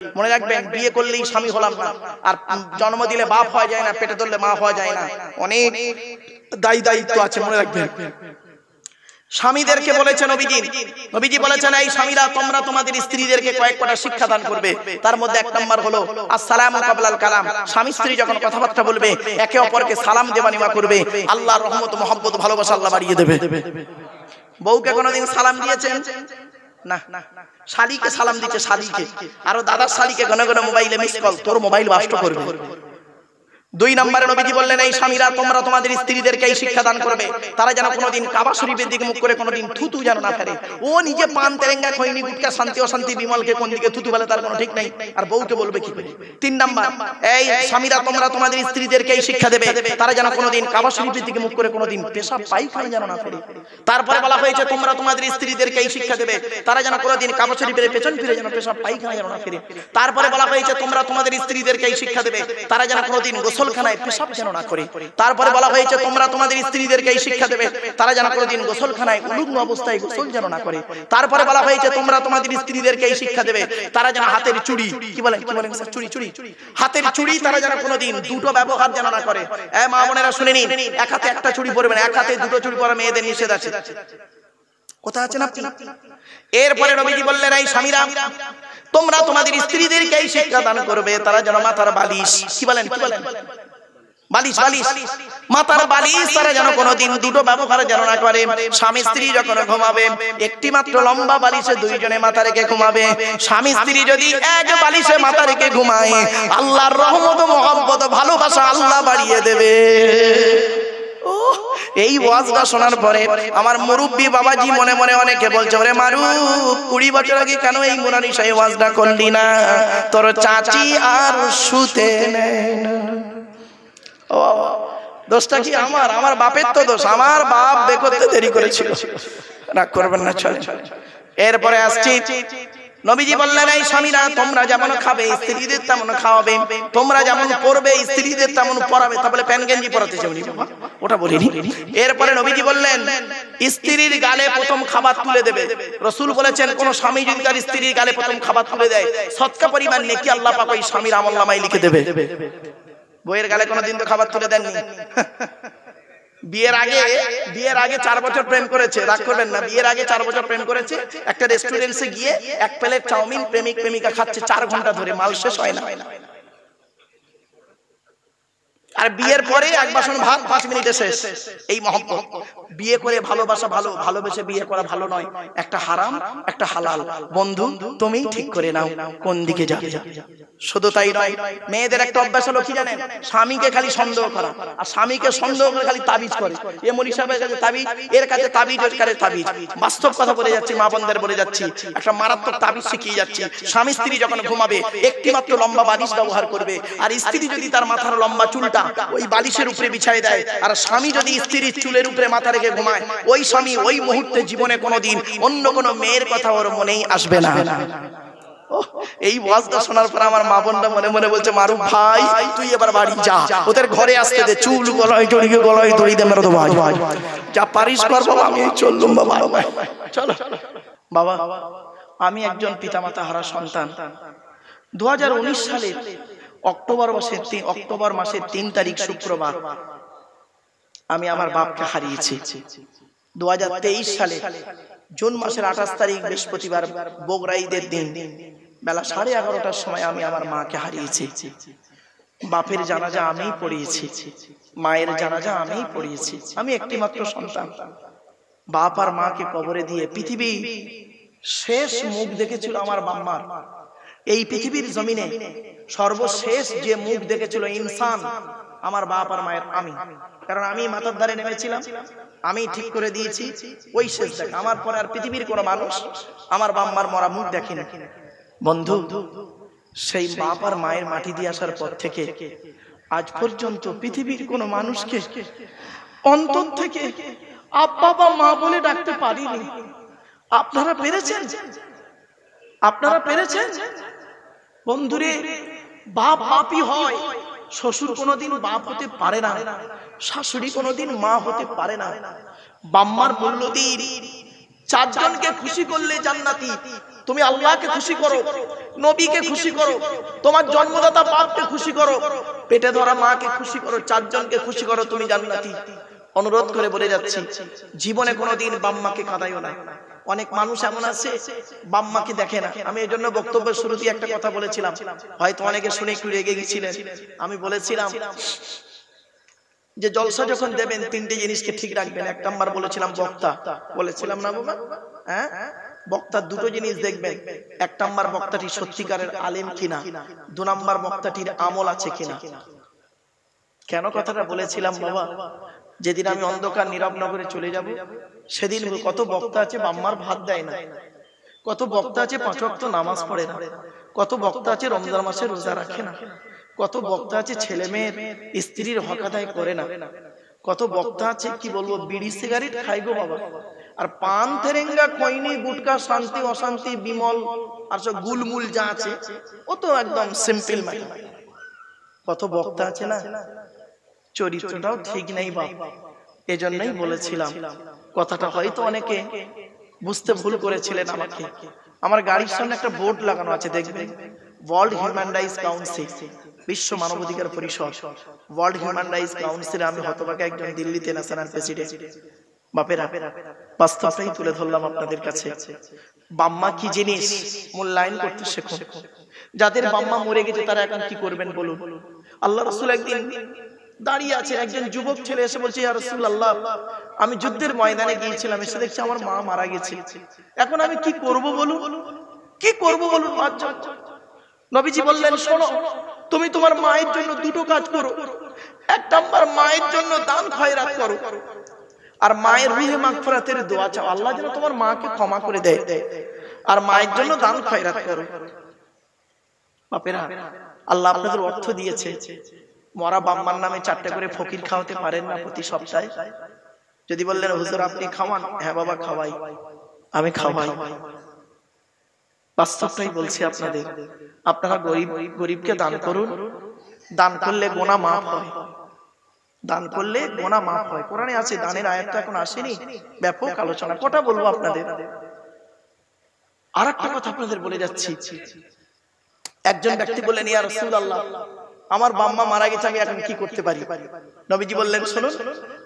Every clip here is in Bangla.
মনে রাখবেন, বিয়ে করলেই স্বামী হলাম না, আর জন্ম দিলে বাপ হওয়া যায় না, পেটে ধরলে মা হওয়া যায় না, অনেক দায়িত্ব আছে, মনে রাখবেন। স্বামীদেরকে বলেছেন নবীজি বলেছেন, এই স্বামীরা তোমরা তোমাদের স্ত্রীদেরকে কয়েকটা শিক্ষা দান করবে। তার মধ্যে এক নম্বর হলো আসসালামু কাবলাল কালাম। স্বামী স্ত্রী যখন কথাবার্তা বলবে একে অপরকে সালাম দেওয়া নেওয়া করবে। আল্লাহর রহমত, মহব্বত, ভালোবাসা আল্লাহ বাড়িয়ে দেবে। বউকে কোনোদিন সালাম দিয়েছেন? না। শালীকে সালাম দিচ্ছে, শালীকে, আরো দাদার শালীকে ঘন ঘন মোবাইলে মিস কল, তোর মোবাইল নষ্ট করবে। দুই নম্বরে নবীজি বললেন, এই স্বামীরা তোমরা তোমাদের স্ত্রীদেরকে এই শিক্ষা দান করবে, তারা যেন কোনোদিন কাবা শরীফের দিকে মুখ করে কোনোদিন থুতু যেন না ফেলে। ও নিজে পান তেরেঙ্গা খৈনি গুটকা শান্তি অশান্তি বিমলকে কোন দিকে থুতু ফেলে তার কোনো ঠিক নাই, আর বউকে বলবে কি করে? তিন নাম্বার, এই স্বামীরা তোমরা তোমাদের স্ত্রীদেরকে এই শিক্ষা দেবে, তারা যেন কোনোদিন কাবা শরীফের দিকে মুখ করে কোনোদিন পেশাব পায়খানা যেন না ফেলে। তারপরে বলা হয়েছে তোমরা তোমাদের স্ত্রীদেরকে এই শিক্ষা দেবে, তারা যেন কোনোদিন কাবা শরীফের পেছন ফিরে যেন পেশাব পায়খানা যেন না ফেলে। তারপরে বলা হয়েছে তোমরা তোমাদের স্ত্রীদেরকে এই শিক্ষা দেবে, তারা যেন কোনোদিন গোসলখানায় পেশাব যেন না করে। তারপরে বলা হয়েছে তোমরা তোমাদের স্ত্রীদেরকে এই শিক্ষা দেবে, তারা যেন কোনোদিন গোসলখানায় উলুগ্ন অবস্থায় গোসল যেন না করে। তারপরে বলা হয়েছে তোমরা তোমাদের স্ত্রীদেরকে এই শিক্ষা দেবে, তারা যেন হাতের চুড়ি, কি বলেন স্যার, চুড়ি, হাতের চুড়ি তারা যেন কোনোদিন দুটো ব্যবহার যেন না করে। মা বোনেরা শুনে নিন, এক হাতে একটা চুড়ি পরবেন, এক হাতে দুটো চুড়ি পরা মেয়েদের নিষেধ আছে। কোথায় আছেন আপনি? এরপরে নবীজি বললেন, এই স্বামীরা তোমরা তোমাদের স্ত্রীদেরকে এই শিক্ষা দান করবে, তারা যেন মাথার বালিশ, কি বলেন বালিশ, মাথার বালিশ তারা যেন কোনোদিন দুটো ব্যবহার যেন না করে। স্বামী স্ত্রী যখন ঘুমাবে একটি মাত্র লম্বা বালিশে দুইজনে মাথা রেখে ঘুমাবে। স্বামী স্ত্রী যদি এক বালিশে মাথা রেখে ঘুমায়, আল্লাহর রহমত, মহব্বত, ভালোবাসা আল্লাহ বাড়িয়ে দেবে। এই ওয়াজটা শোনার পরে আমার মুরব্বী বাবাজি মনে মনে অনেকে বলছে, ওরে মারু 20 বছর আগে কেন এই মুরানি সেই ওয়াজটা করলি না? তোর চাচি আর শুতে নেয় না। ও দোষটা কি আমার বাপের তো দোষ, আমার বাপ বে করতে দেরি করেছিল, রাগ করবেন না, চলে। এরপরে আসছি, নবীজি বললেন, এই স্বামীরা তোমরা যেমন খাবে স্ত্রীদের তেমন খাওয়াবে, তোমরা যেমন পরবে স্ত্রীদের তেমন পরাবে। তাহলে প্যান গেঞ্জি পরাতে চাওনি বাবা, ওটা বলিনি। এরপরে নবীজি বললেন, স্ত্রীর গালে প্রথম খাবার তুলে দেবে। রাসূল বলেছেন, কোন স্বামী যদি তার স্ত্রীর গালে প্রথম খাবার তুলে দেয়, সদকা পরিমাণ নেকি আল্লাহ পাক ওই স্বামীর আমলনামায় লিখে দেবে। বইয়ের গালে কোনোদিন তো খাবার তুলে দেননি। বিয়ের আগে 4 বছর প্রেম করেছে, রাগ করবেন না, বিয়ের আগে 4 বছর প্রেম করেছে, একটা রেস্টুরেন্টে গিয়ে এক প্লেট চাউমিন প্রেমিক প্রেমিকা খাচ্ছে 4 ঘন্টা ধরে, মাল শেষ হয় না। আর বিয়ের পরে এক বাসন ভাত 5 মিনিটে শেষ। এই মহব্বত। বিয়ে করে ভালোবাসা ভালো, ভালোবেসে বিয়ে করা ভালো নয়, একটা হারাম একটা হালাল। বন্ধু তুমি ঠিক করে নাও কোন দিকে যাবে। শুধু তাই নয়, মেয়েদের একটা অভ্যাস হলো কি জানেন? স্বামীকে খালি সন্দেহ করা, আর স্বামীকে সন্দেহ করে খালি তাবিজ করে। এ মনি সাহেবের কাছে তাবিজ, এর কাছে তাবিজ, ওর কাছে তাবিজ। বাস্তব কথা বলে যাচ্ছি, মা বোনদের বলে যাচ্ছি, একটা মারাত্মক তাবিজ শিখিয়ে যাচ্ছি। স্বামী স্ত্রী যখন ঘুমাবে একটি মাত্র লম্বা বালিশ ব্যবহার করবে, আর স্ত্রী যদি তার মাথার লম্বা চুলটা ওই বালিশের উপরে বিছায় দেয়, আর স্বামী যদি স্ত্রীর চুলের উপরে মাথা রেখে ঘুমায়, ওই স্বামী ওই মুহূর্তে জীবনে কোনোদিন অন্য কোনো মেয়ের কথা ওর মনেই আসবে না। এই ওয়াজটা শোনার পর আমার মা বোনরা মনে মনে বলছে, মারু ভাই তুই এবার বাড়ি যা, ওদের ঘরে আসতে দে, চুল গলায় দড়ি দে মেরে দেবো, যা পারিস কর বাবা, আমি চললুম বাবা। চলো বাবা, আমি একজন পিতামাতা হারা সন্তান। 2019 সালের অক্টোবর মাসের 3 তারিখ শুক্রবার আমি আমার বাপকে হারিয়েছি। 2023 সালে জুন মাসের 28 তারিখ বৃহস্পতিবার বগুড়া ঈদের দিন বেলা 11:30টার সময় আমি আমার মাকে হারিয়েছি। বাপের জানাজা আমিই পড়িয়েছি, মায়ের জানাজা আমিই পড়িয়েছি। আমি একটি মাত্র সন্তান। বাপ আর মাকে কবরে দিয়ে পৃথিবী শেষ মুখ দেখেছিল আমার বাম্মার। এই পৃথিবীর জমিনে সর্বশেষ যে মুখ দেখেছিল ইনসান আমার বাপ আর মায়ের আমি, কারণ আমি মাথার ধারে নেমেছিলাম, আমি ঠিক করে দিয়েছি ওই শেষ দেখা। আমার পরে আর পৃথিবীর কোনো মানুষ আমার বাম্মার মরা মুখ দেখেনি। বন্ধু, সেই বাপ আর মায়ের মাটি দিয়ে আসার পর থেকে আজ পর্যন্ত পৃথিবীর কোনো মানুষকে অন্তর থেকে আব্বা বা মা বলে ডাকতে পারিনি। আপনারা পেরেছেন? আপনারা পেরেছেন? বন্ধুরে, বাপ বাপই হয়, শ্বশুর কোনোদিন বাপ হতে পারে না, শাশুড়ি কোনোদিন মা হতে পারে না। বাম্মার মূল্য দিন, 4 জনকে খুশি করলে জান্নাতি, তুমি আল্লাহকে খুশি করো, নবীকে খুশি করো, তোমার জন্মদাতা বাপকে খুশি করো, পেটে ধরা মাকে খুশি করো, চারজনকে খুশি করো, তুমি জান্নাতি। অনুরোধ করে বলে যাচ্ছি, জীবনে কোনোদিন বাম্মাকে কাঁদাইও না। অনেক মানুষ এমন আছে বাম্মাকে দেখে না। আমি এই জন্য বক্তব্যের শুরুতেই একটা কথা বলেছিলাম, হয়তো অনেকে শুনে একটু রেগে গেছিলেন। আমি বলেছিলাম যে জলসা যখন দেবেন তিনটে জিনিসকে ঠিক রাখবেন। এক নাম্বার বলেছিলাম বক্তা, বলেছিলাম না বাবা? হ্যাঁ, বক্তার দুটো জিনিস দেখবেন। এক নাম্বার বক্তাটি সত্যিকারের আলেম কিনা, দু নাম্বার বক্তাটির আমল আছে কিনা। কেন কথাটা বলেছিলাম বাবা? যেদিন আমি অন্ধকার নীরব নগরে চলে যাব, সেদিন কত বক্তা আছে বাম্মার ভাত দেয় না, কত বক্তা আছে 5 ওয়াক্ত নামাজ পড়ে না, কত বক্তা আছে রমজান মাসে রোজা রাখে না, কত বক্তা আছে ছেলে মেয়ের স্ত্রীর হক আদায় করে না, কত বক্তা আছে কি বলবো বিড়ি সিগারেট খাই গো বাবা। আর পান তেরেঙ্গা খৈনি গুটকা শান্তি অশান্তি বিমল আর সব গুলমুল যা আছে ও তো একদম সিম্পল ম্যাটার। কত বক্তা আছে না, চরিত্রটাও ঠিক নেই বাপ। এজন্যই বলেছিলাম কথাটা, হয়তো অনেকে বুঝতে ভুল করেছিলেন আমাকে। আমার গাড়ির সামনে একটা বোর্ড লাগানো আছে, দেখবেন ওয়ার্ল্ড হিউম্যান রাইটস কাউন্সিল, বিশ্ব মানবাধিকার পরিষদ, ওয়ার্ল্ড হিউম্যান রাইটস কাউন্সিলে আমি হতভাগা একজন দিল্লিতে ন্যাশনাল প্রেসিডেন্ট। বাপেরা, বাস্তবটাই তুলে ধরলাম আপনাদের কাছে। বাম্মা কি জিনিস মূল্যায়ন করতে শেখো। যাদের বাম্মা মরে গেছে তারা এখন কি করবেন বলুন? আল্লাহ রাসূল একদিন দাঁড়িয়ে আছে, একজন যুবক ছেলে এসে বলছে, ইয়া রাসূলুল্লাহ, আমি যুদ্ধের ময়দানে গিয়েছিলাম, এসে দেখছি আমার মা মারা গেছে, এখন আমি কি করব বলুন? কি করব বলুন? নবীজি বললেন, শোনো, তুমি তোমার মায়ের জন্য দুটো কাজ করো। এক নাম্বার, মায়ের জন্য দান খয়রাত করো, আর মায়ের রুহে মাগফিরাতের দোয়া চাও, আল্লাহ যেন তোমার মাকে ক্ষমা করে দেয়। আর মায়ের জন্য দান খয়রাত করো। বাপেরা, আল্লাহ আপনাদের অর্থ দিয়েছে, মরা বাম্মার নামে 4টে করে ফকির খাওয়াতে পারেন না প্রতি সপ্তাহে? যদি বললেন হুজুর আপনি খাওয়ান, হ্যাঁ বাবা খাওয়াই, আমি খাওয়াই। বাস্তবটাই বলছি আপনাদের, আপনারা গরিবকে দান করুন, দান করলে গুনাহ মাফ হয়, দান করলে গুনাহ মাফ হয়। কোরআনে আছে, দানের আয়াতটা এখন আসেনি, ব্যাপক আলোচনা। কটা বলবো আপনাদের? আরেকটা কথা আপনাদের বলে যাচ্ছি। একজন ব্যক্তি বললেন, ইয়া রাসূলুল্লাহ, আমার বাম্মা মারা গেছে, আমি এখন কি করতে পারি? নবীজি বললেন, শুনুন,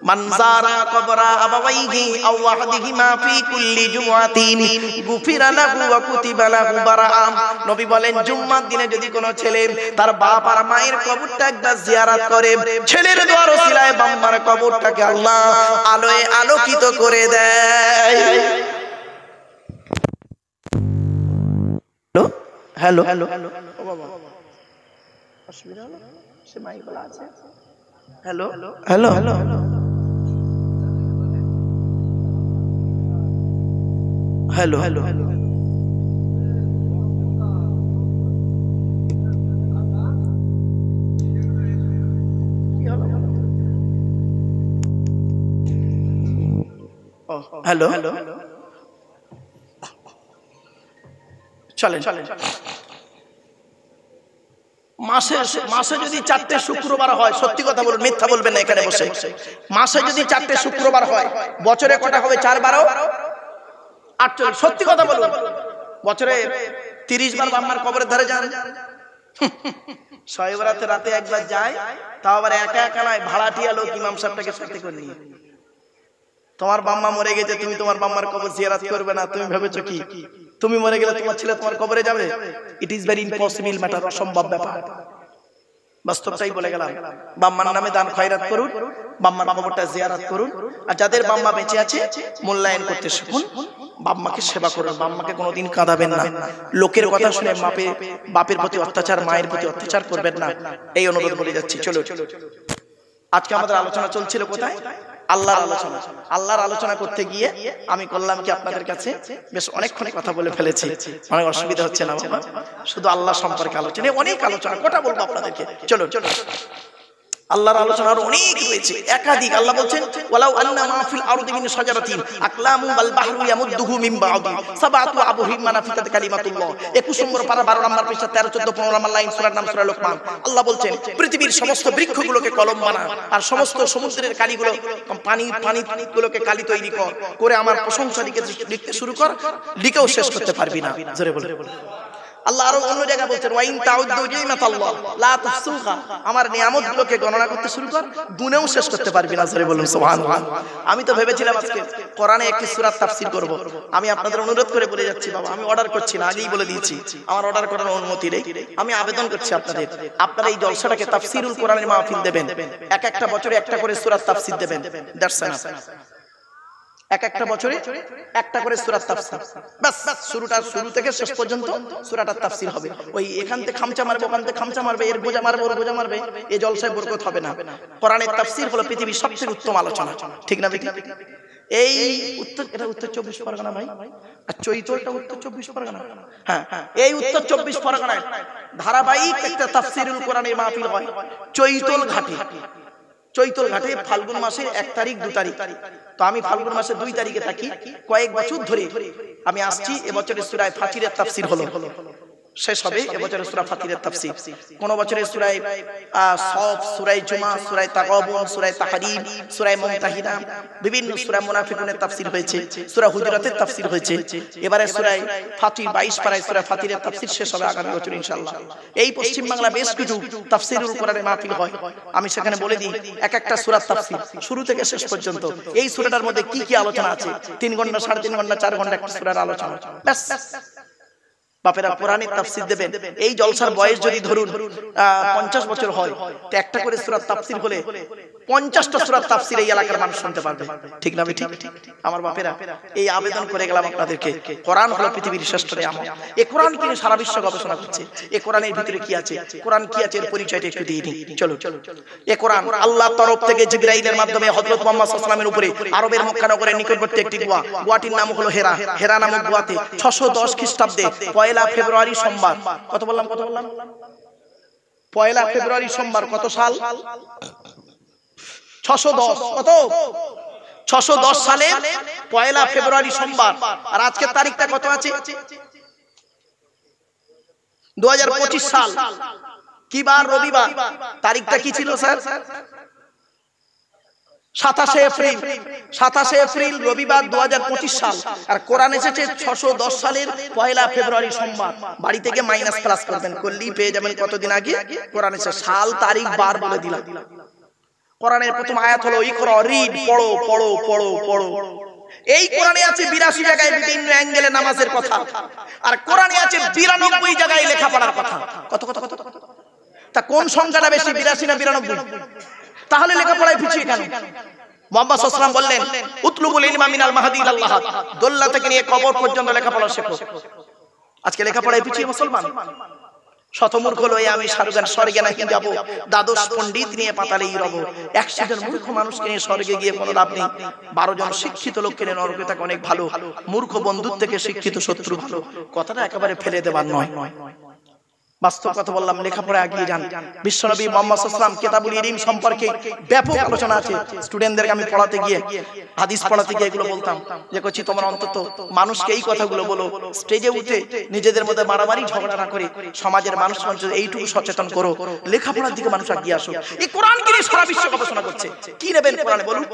মান যারা কবরা আবাওয়াইহি আও ওয়াহদিহিমা ফি কুল্লি জুমআতিন গুফিরা লাহু ওয়া কুতিবা লাহু বারাআম। নবী বলেন, জুম্মার দিনে যদি কোনো ছেলে তার বাপ আর মায়ের কবরটা একবার জিয়ারত করে, ছেলের দোয়ার ওসিলায় বাম্মার কবরটাকে আল্লাহ আলোয় আলোকিত করে দেয়। হ্যালো হ্যালো হ্যালো, ও বাবা অসুবিধা হলো, সে মাইক বলা আছে। Hello hello hello hello hello hello, hello hello, চলেন চলেন। মাসে যদি 4টে শুক্রবার হয়, সত্যি কথা বলুন, মিথ্যা বলবেন না এখানে বসে, মাসে যদি 4টে শুক্রবার হয়, বছরে কটা হবে? 4 12 48। সত্যি কথা বলুন, বছরে 30 বার বাম্মার কবরের ধারে যান। শবে বরাতে রাতে একবার যায়, তাও আবার একা একা নয়, ভাড়াটিয়া লোক ইমাম সাহেবটাকে সাথে করে নিয়ে। তোমার বাম্মা মরে গেছে, তুমি তোমার বাম্মার কবর জিয়ারত করবে না? তুমি ভেবেছো কি তুমি মরে গেলে তোমার ছেলে তোমার কবরে যাবে? It is very impossible matter, অসম্ভব ব্যাপার। বাস্তবটাই বলে গেলাম। বাম্মার নামে দান খয়রাত করুন, বাম্মার কবরটা জিয়ারত করুন, আর যাদের বাম্মা বেঁচে আছে মূল্যায়ন করতে শিখুন, বাম্মাকে সেবা করুন, বাম্মাকে কোনোদিন কাঁদাবেন না, লোকের কথা শুনে বাপের প্রতি অত্যাচার, মায়ের প্রতি অত্যাচার করবেন না, এই অনুরোধ বলে যাচ্ছি। চলো, আজকে আমাদের আলোচনা চলছিল কোথায়? আল্লাহর আলোচনা। আল্লাহর আলোচনা করতে গিয়ে আমি করলাম কি, আপনাদের কাছে বেশ অনেকক্ষণ কথা বলে ফেলেছি, অনেক অসুবিধা হচ্ছে না বাবা? শুধু আল্লাহ সম্পর্কে আলোচনা, অনেক আলোচনা, কটা বলবো আপনাদেরকে? চলো চলো, আল্লাহর আলোচনা আরো অনেক রয়েছে, একাধিক। আল্লাহ বলছেন ওয়ালাউ আন্না মা ফিল আরদি মিন শাজারাতিন আকলামু ওয়াল বাহরু ইয়ামুদ্দুহু মিন বা'দি সাবআতু আবহুরিম মানাফিকাত কালিমাতুল্লাহ। 21 নম্বর পারা 12 নম্বর পৃষ্ঠা 13 14 15 নম্বর লাইন সূরার নাম সূরা লোকমান। আল্লাহ বলছেন পৃথিবীর সমস্ত বৃক্ষগুলোকে কলম বানা, আর সমস্ত সমুদ্রের কালিগুলো পানিগুলোকে কালি তৈরি কর, করে আমার প্রশংসা লিখতে শুরু কর, লিখেও শেষ করতে পারবি না। জোরে বলে আল্লাহ আরো অন্য জায়গায় বলছেন ওয়াইন তাউদ্দু নি'মাতাল্লাহ লা তুহসুহা, আমার নিয়ামতগুলোকে গণনা করতে শুরু কর, গুনেও শেষ করতে পারবি না। জোরে বলুন সুবহানাল্লাহ। আমি তো ভেবেছিলাম আজকে কোরআনে একটি সূরা তাফসীর করব। আমি আপনাদের অনুরোধ করে বলে যাচ্ছি বাবা, আমি অর্ডার করছি না, আগেই বলে দিয়েছি আমার অর্ডার করার অনুমতি নেই। আমি আবেদন করছি আপনাদের, আপনারা এই জলসাটাকে তাফসীরুল কোরআনের মাহফিল দেবেন, এক একটা বছরে একটা করে সূরা তাফসীর দেবেন। That's enough. এক একটা বছরে একটা করে সূরা তাফসীর, বাস শুরু থেকে শেষ পর্যন্ত সূরাটার তাফসীর হবে। ওই এখান থেকে খামচা মারবে, ওখান থেকে খামচা মারবে, এর বোঝা মারবে, ওর বোঝা মারবে, এই জলসায় বরকত হবে না। কোরআনের তাফসীর হলো পৃথিবীর সবচেয়ে উত্তম আলোচনা, ঠিক না বেটি? এই এটা উত্তর 24 পরগনা ভাই, আর চৈতলটা উত্তর 24 পরগনা। হ্যাঁ, এই উত্তর 24 পরগনায় ধারাবাহিক একটা তাফসীরুল কোরআনের মাহফিল হয় চৈতল ঘাটে ফাল্গুন মাসের 1 তারিখ 2 তারিখ। তো আমি ফাল্গুন মাসের 2 তারিখে থাকি, কয়েক বছর ধরে আমি আসছি। এবছরের সূরা ফাতিরের তাফসীর হলো, শেষ হবে এবছরের সূরা ফাতিরের তাফসীর। কোন বছরের সূরা সফ, সূরা জুমা, সূরা তাগাবুন, সূরা তাহরিম, সূরা মুমতাহিনা, বিভিন্ন সূরা মুনাফিকুনের তাফসীর হয়েছে, সূরা হুজুরাতের তাফসীর হয়েছে। এবারে সূরা ফাতির 22 পারায় সূরা ফাতিরের তাফসীর শেষ হবে আগামী বছর ইনশাআল্লাহ। এই পশ্চিম বাংলা বেশ কিছু তাফসীরুল কোরআনের মাহফিল হয়, আমি সেখানে বলে দিই এক একটা সূরার তাফসীর শুরু থেকে শেষ পর্যন্ত, এই সূরাটার মধ্যে কি কি আলোচনা আছে, 3 ঘন্টা 3.5 ঘন্টা 4 ঘন্টা একটা সূরার আলোচনা। ব্যাস বাপেরা কোরআনের তাফসীর দেবেন। এই জলসার বয়স যদি ধরুন 50 বছর হয়, তো একটা করে সূরার তাফসীর হলে 50টা সূরার তাফসীর এই এলাকার মানুষ শুনতে পারবে, ঠিক না ঠিক? আমার বাপেরা, এই আবেদন করে গেলাম আপনাদেরকে। কোরআন হলো পৃথিবীর শ্রেষ্ঠ নিয়ামত। এই কোরআন নিয়ে সারা বিশ্ব গবেষণা করছে, এই কোরআনের ভিতরে কি আছে, কোরআন কি আছে, এর পরিচয়টা একটু দিয়ে দিই। চলো। এই কোরআন আল্লাহর তরফ থেকে জিবরাইলের মাধ্যমে হযরত মুহাম্মদ সাল্লাল্লাহু আলাইহি ওয়াসাল্লামের উপরে আরবের মক্কা নগরের নিকটবর্তী একটি গোয়াটির নাম হলো হেরা নামক গোয়াতে 610 খ্রিস্টাব্দে 1 ফেব্রুয়ারি সোমবার, কত বললাম 1 ফেব্রুয়ারি সোমবার, কত সাল? 610। কত? 610 সালে 1 ফেব্রুয়ারি সোমবার। আর আজকের তারিখটা কত আছে? 2025 সাল। কি বার? রবিবার। তারিখটা কি ছিল স্যার? 27 এপ্রিল রবিবার 2025 সাল। আর কোরআন এসেছে 610 সালের 1 ফেব্রুয়ারি সোমবার। বাড়ি থেকে মাইনাস প্লাস করবেন, করলেই পেয়ে যাবেন কতদিন আগে কোরআন এসেছে, সাল তারিখ বার বলে দিলাম। কোরআনের প্রথম আয়াত হলো ইকরা, রিড, পড়ো। এই কোরআনে আছে 82 জায়গায় বিভিন্ন অ্যাঙ্গেলে নামাজের কথা, আর কোরআনে আছে 92 জায়গায় লেখাপড়ার কথা। কত? তা কোন সংখ্যাটা বেশি, 82 না 92? তাহলে লেখাপড়ায় পিছিয়ে কেন? মুহাম্মদ সাল্লাল্লাহু আলাইহি ওয়াসাল্লাম বললেন উতলুবুল ইলমা মিনাল মাহদি ইলাল লাহাদ, দোল্লা থেকে নিয়ে কবর পর্যন্ত লেখাপড়া শেখো। আজকে লেখাপড়ায় পিছিয়ে মুসলমান। শতমূর্খ লয়ে আমি স্বর্গে নাকি যাব, দ্বাদশ পণ্ডিত নিয়ে পাতালেই রব। 100 জন মূর্খ মানুষকে নিয়ে স্বর্গে গিয়ে কোনো লাভ নেই, 12 জন শিক্ষিত লোককে নিয়ে নরকে থাকা অনেক ভালো। মূর্খ বন্ধুর থেকে শিক্ষিত শত্রু ভালো, কথাটা একেবারে ফেলে দেবার নয়। বাস্তব কথা বললাম, লেখাপড়া এগিয়ে যান। বিশ্বনবী মুহাম্মদ সাল্লাল্লাহু আলাইহি ওয়াসাল্লাম কিতাবুল ইলম সম্পর্কে ব্যাপক আলোচনা আছে। স্টুডেন্টদেরকে আমি পড়াতে গিয়ে, হাদিস পড়াতে গিয়ে এগুলো বলতাম যে কচি তোমরা অন্তত মানুষকে এই কথাগুলো বলো, স্টেজে উঠে নিজেদের মধ্যে মারামারি ঝগড়া না করে সমাজের মানুষ এইটুকু সচেতন করো, লেখাপড়ার দিকে মানুষ এগিয়ে আসো। এই কোরআনকে নিয়ে সারা বিশ্ব গবেষণা করছে। কি নেবেন কোরআনে বলুন?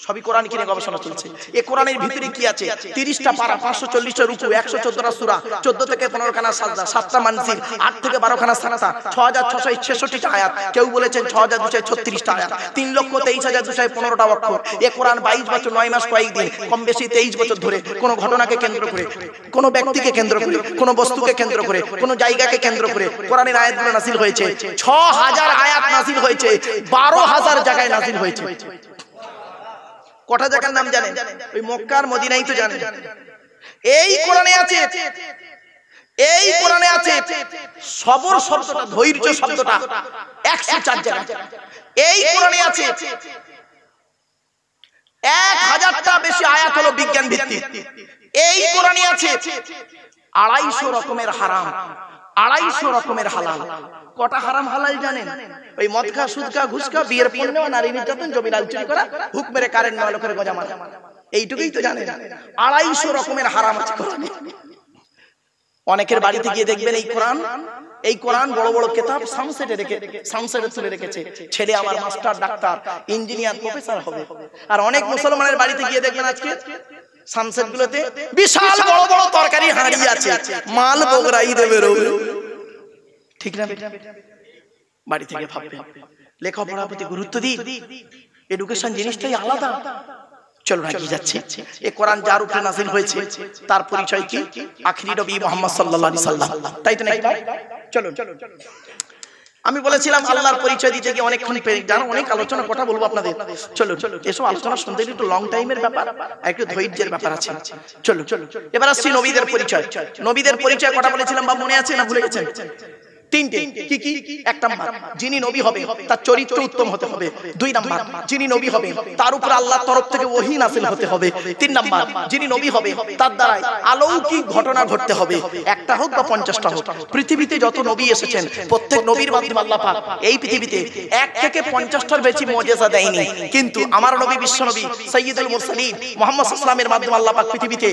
সবই কোরআন কিনে গবেষণা চলছে। এই কোরআনের ভিতরে কি আছে? 30টা পারা, 540টা রুকু, 114টা সূরা, 14 থেকে 15 খানা সাজদা, 7টা মানজিল, 8 থেকে 12 খানা সালাত, 6666টা আয়াত, কেউ বলেছেন 6236টা আয়াত, 3,23,215টা অক্ষর। এই কোরআন 22 বছর 9 মাস কয়েকদিন, কম বেশি 23 বছর ধরে কোন ঘটনাকে কেন্দ্র করে, কোন ব্যক্তিকে কেন্দ্র করে, কোন বস্তুকে কেন্দ্র করে, কোন জায়গাকে কেন্দ্র করে কোরআনের আয়াতগুলো নাযিল হয়েছে। 6000 আয়াত নাযিল হয়েছে, 12000 জায়গায় নাযিল হয়েছে। কটা জায়গার নাম জানেন? ওই মক্কা আর মদিনাই তো জানেন। এই কোরআনে আছে সবর শব্দটা, ধৈর্য শব্দটা 104 জায়গা। এই কোরআনে আছে 1000টা বেশি আয়াত হলো বিজ্ঞান ভিত্তিক। এই কোরআনে আছে 250 রকমের হারাম, 250 রকমের হালাল। কটা হারাম হালাল জানেন? ওই মদ খা, সুদ খা, ঘুষ খা, বিয়ের পণ্য, নারী নির্যাতন, জমি লাল চুরি করা, হুক মেরে কারেন্ট নয় লোকের গজা মারা, এইটুকুই তো জানেন। 250 রকমের হারাম আছে কোরআনে। অনেকের বাড়িতে গিয়ে দেখবেন এই কোরআন বড় বড় কিতাব সামসেটে তুলে রেখেছে, ছেলে আমার মাস্টার, ডাক্তার, ইঞ্জিনিয়ার, প্রফেসর হবে। আর অনেক মুসলমানের বাড়িতে গিয়ে দেখবেন আজকে সামসেট গুলোতে বিশাল বড় বড় তরকারি হাঁড়ি আছে, মাল বগরাই দেবে রোজ, ঠিক না? বাড়ি থেকে ভাববে লেখাপড়ার প্রতি গুরুত্ব দিই, এডুকেশন জিনিসটাই আলাদা। চলো না কি যাচ্ছে, এই কোরআন যার উপরে নাযিল হয়েছে তার পরিচয় কি? আখিরি নবী মুহাম্মদ সাল্লাল্লাহু আলাইহি সাল্লাম, তাই তো নাকি? চলো আমি বলেছিলাম আল্লাহর পরিচয় দিতে গিয়ে অনেকক্ষণ জানো অনেক আলোচনা কথা বলবো আপনাদের। চলো এসব আলোচনা শুনতে একটু লং টাইমের ব্যাপার, একটু ধৈর্যের ব্যাপার আছে। চলো এবার আসছি নবীদের পরিচয়। নবীদের পরিচয় কটা বলেছিলাম বা মনে আছে না ভুলে গেছেন? 3টে। কি? 1 নাম্বার, যিনি নবী হবে তার চরিত্র উত্তম হতে হবে। 2 নাম্বার, যিনি নবী হবে তার উপর আল্লাহর তরফ থেকে ওহী নাযিল হতে হবে। 3 নাম্বার, যিনি নবী হবে তার দ্বারা অলৌকিক ঘটনা ঘটতে হবে, একটা হোক বা 50টা হোক। পৃথিবীতে যত নবী এসেছেন প্রত্যেক নবীর মাধ্যমে আল্লাহ পাক এই পৃথিবীতে 1 থেকে 50টার বেশি মুজিজা দেয়নি, কিন্তু আমার নবী বিশ্ব নবী সাইয়্যিদুল মুরসালিন মুহাম্মদ সাল্লাল্লাহু আলাইহি ওয়াসাল্লামের মাধ্যমে আল্লাহ পাক পৃথিবীতে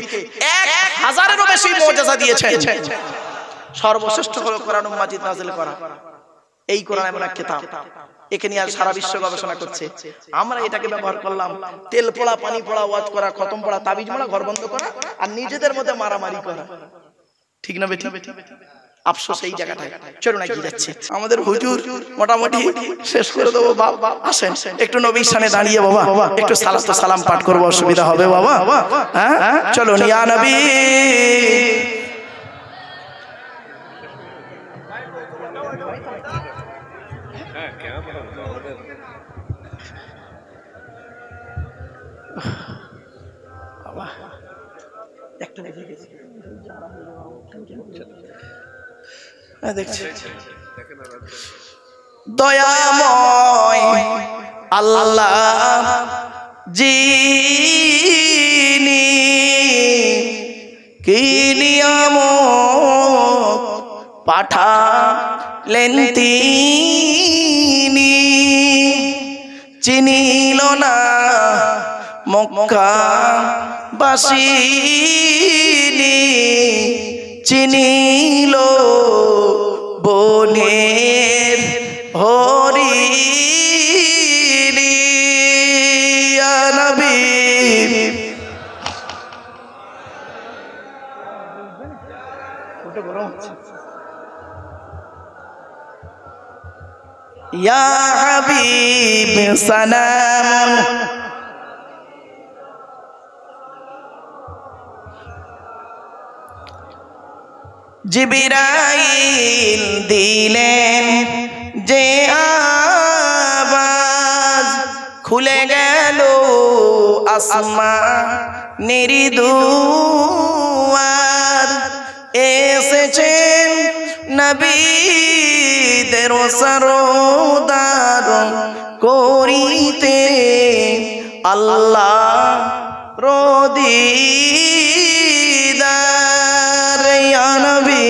1000-এরও বেশি মুজিজা দিয়েছেন। সর্বশ্রেষ্ঠ হলো কোরআন মাজিদ নাযিল করা। এই কোরআন এমন এক কিতাব, একে নিয়ে সারা বিশ্ব গবেষণা করছে। আমরা এটাকে ব্যবহার করলাম তেল পোড়া, পানি পোড়া, ওয়াজ করা, খতম পড়া, তাবিজ মোড়া, ঘর বন্ধ করা আর নিজেদের মধ্যে মারামারি করা, ঠিক না বেটি? আফসোস এই জায়গাটায়। চলো না কি যাচ্ছে, আমাদের হুজুর মোটামুটি শেষ করে দেবো। বাবা আসেন একটু নবীর সামনে দাঁড়িয়ে বাবা একটু সালাত সালাম পাঠ করবো, অসুবিধা হবে বাবা? হ্যাঁ চলো ইয়া নবী। দয়াময় আল্লাহ যিনি কি নিয়ামত পাঠালেন তিনি, চিনিল না মক্কাবাসিনী, চিনিল বনের হরিণী। ইয়া নবী ইয়া হাবিব সালাম। জিবরাইল দিলেন যে আওয়াজ, খুলে গেল আসমানের দুয়ার, এসেছেন নবীদের সরদার করিতে আল্লাহ রদিদার। ইয়া নবী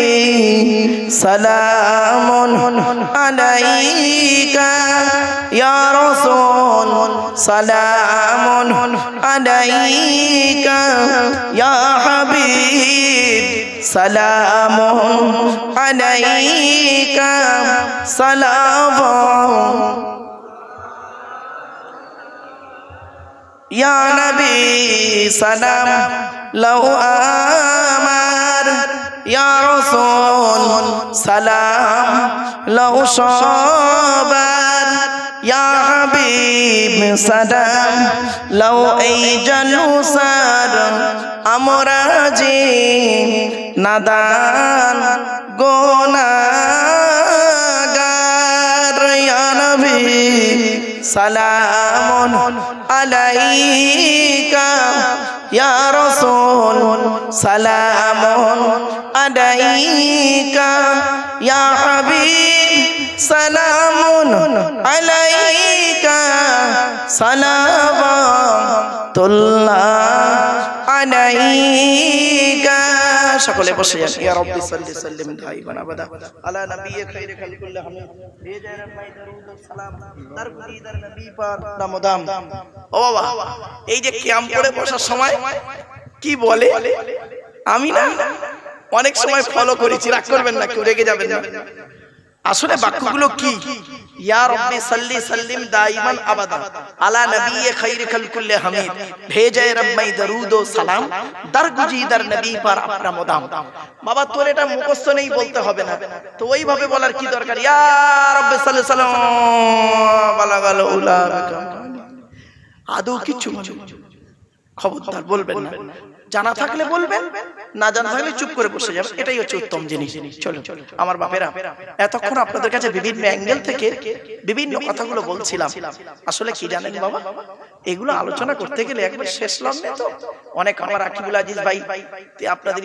সালামুন আলাইকা ইয়া রাসূল, সালামুন আলাইকা ইয়া হাবিব, সালামুন আলাইকা সালাম। ইয়া নবী সালাম লাউ আমার, ইয়া রাসূল সালাম লাউ সবার, ইয়া হাবিব সালাম লাউ এই জানুসার। আমরা যে নাদান গুনাহগার, ইয়া নবী সালামুন আলাইকা ইয়া রাসূল, সালামুন আলাইকা ইয়া হাবিব, সালামুন আলাইকা সালাওয়াতুল্লাহ আলাইকা। সকলে বসে যান। ইয়া রাব্বি সাল্লি সাল্লিম দাইমান আবাদা আলা নবিয়্যি খায়রি খালকুল্লাহ হামিদ ভেজা রাব্বাই দরুদ সালাম দরগুদি দর নবী পাক নামদাম। ও বাবা, এই যে কিয়াম করে বসার সময় কি বলে, আমি না অনেক সময় ফলো করেছি, রাগ করবেন না, কেউ রেগে যাবেন না। আসলে বাক্যগুলো কি? ইয়া রাব্বি সাল্লি সাল্লিম দাইমান আবাদা আলা নবিয়্যি খায়রি খালকুল্লাহ হামিদ ভেজা রাব্বাই দরুদ ও সালাম দরগুজি দর নবী পাক নামদাম। বাবা তোর এটা মুখস্থ নেই, বলতে হবে না, তো ওইভাবে বলার কি দরকার? ইয়া রাব্বি সাল্লি সাল্লাম বালাগাল উলা বিকাম আদৌ কিছু খবরদার বলবেন না। জানা থাকলে বলবেন, না জানা থাকলে চুপ করে বসে যাবেন, এটাই হচ্ছে উত্তম জিনিস। চলো আমার বাপেরা, এতক্ষণ আপনাদের কাছে বিভিন্ন অ্যাঙ্গেল থেকে বিভিন্ন কথাগুলো বলছিলাম। আসলে কি জানেন বাবা, এগুলো আলোচনা করতে গেলে একবার শেষ লগ্নে তো অনেক, আমার আকিবুল আজিজ ভাই আপনাদের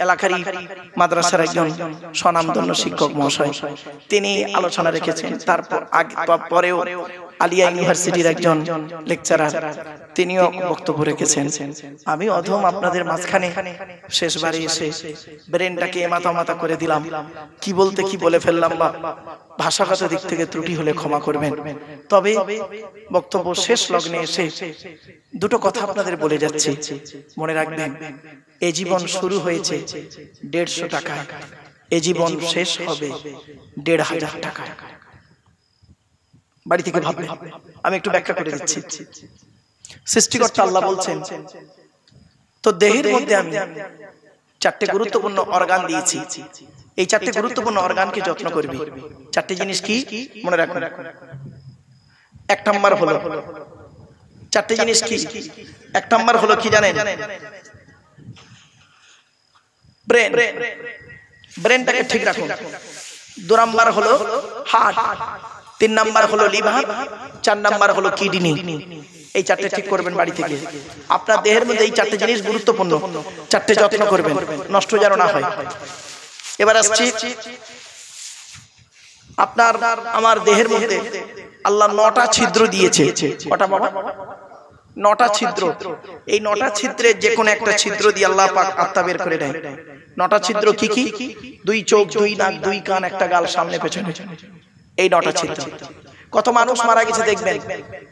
এলাকারই মাদ্রাসার একজন স্বনামধন্য শিক্ষক মহাশয়, তিনি আলোচনা রেখেছেন। তারপর পরেও আলিয়া ইউনিভার্সিটির একজন লেকচারার, তিনিও বক্তব্য রেখেছেন। আমি অধম আপনাদের মাঝখানে শেষবারে এসে ব্রেনটাকে মাথা করে দিলাম, কি বলতে কি বলে ফেললাম, বা ভাষাগত দিক থেকে ত্রুটি হলে ক্ষমা করবেন। তবে বক্তব্য শেষ লগ্নে এসে দুটো কথা আপনাদের বলে যাচ্ছি, মনে রাখবেন। এ জীবন শুরু হয়েছে 150 টাকায়, এ জীবন শেষ হবে 1500 টাকায়। বাড়ি থেকে ভাববেন, আমি একটু ব্যাখ্যা করে দিচ্ছি। সৃষ্টিকর্তা আল্লাহ বলছেন, তো দেহের মধ্যে আমি 4টে গুরুত্বপূর্ণ অর্গান দিয়েছি, এই 4টে গুরুত্বপূর্ণ অর্গানকে যত্ন করবি। 4টে জিনিস কি মনে রাখুন। 1 নাম্বার হলো, 4টে জিনিস কি? 1 নাম্বার হলো কি জানেন? ব্রেন, ব্রেনটাকে ঠিক রাখুন। 2 নাম্বার হলো হার্ট, 3 নাম্বার হলো লিভার, 4 নাম্বার হলো কিডনি। এই 4টে ঠিক করবেন বাড়ি থেকে। আপনার দেহের মধ্যে এই 4টে জিনিস গুরুত্বপূর্ণ, 4টে যত্ন করবেন, নষ্ট যেন না হয়। এবার আসছি, আপনার আমার দেহের মধ্যে আল্লাহ 9টা ছিদ্র দিয়েছে। কটা বাবা? 9টা ছিদ্র। এই 9টা ছিদ্রের যে কোনো একটা ছিদ্র দিয়ে আল্লাহ পাক আত্মা বের করে দেয়। 9টা ছিদ্র কি কি? 2 চোখ, 2 নাক, 2 কান, 1টা গাল, সামনে পেছনে, এই 9টা ছিদ্র। কত মানুষ মারা গেছে দেখবেন,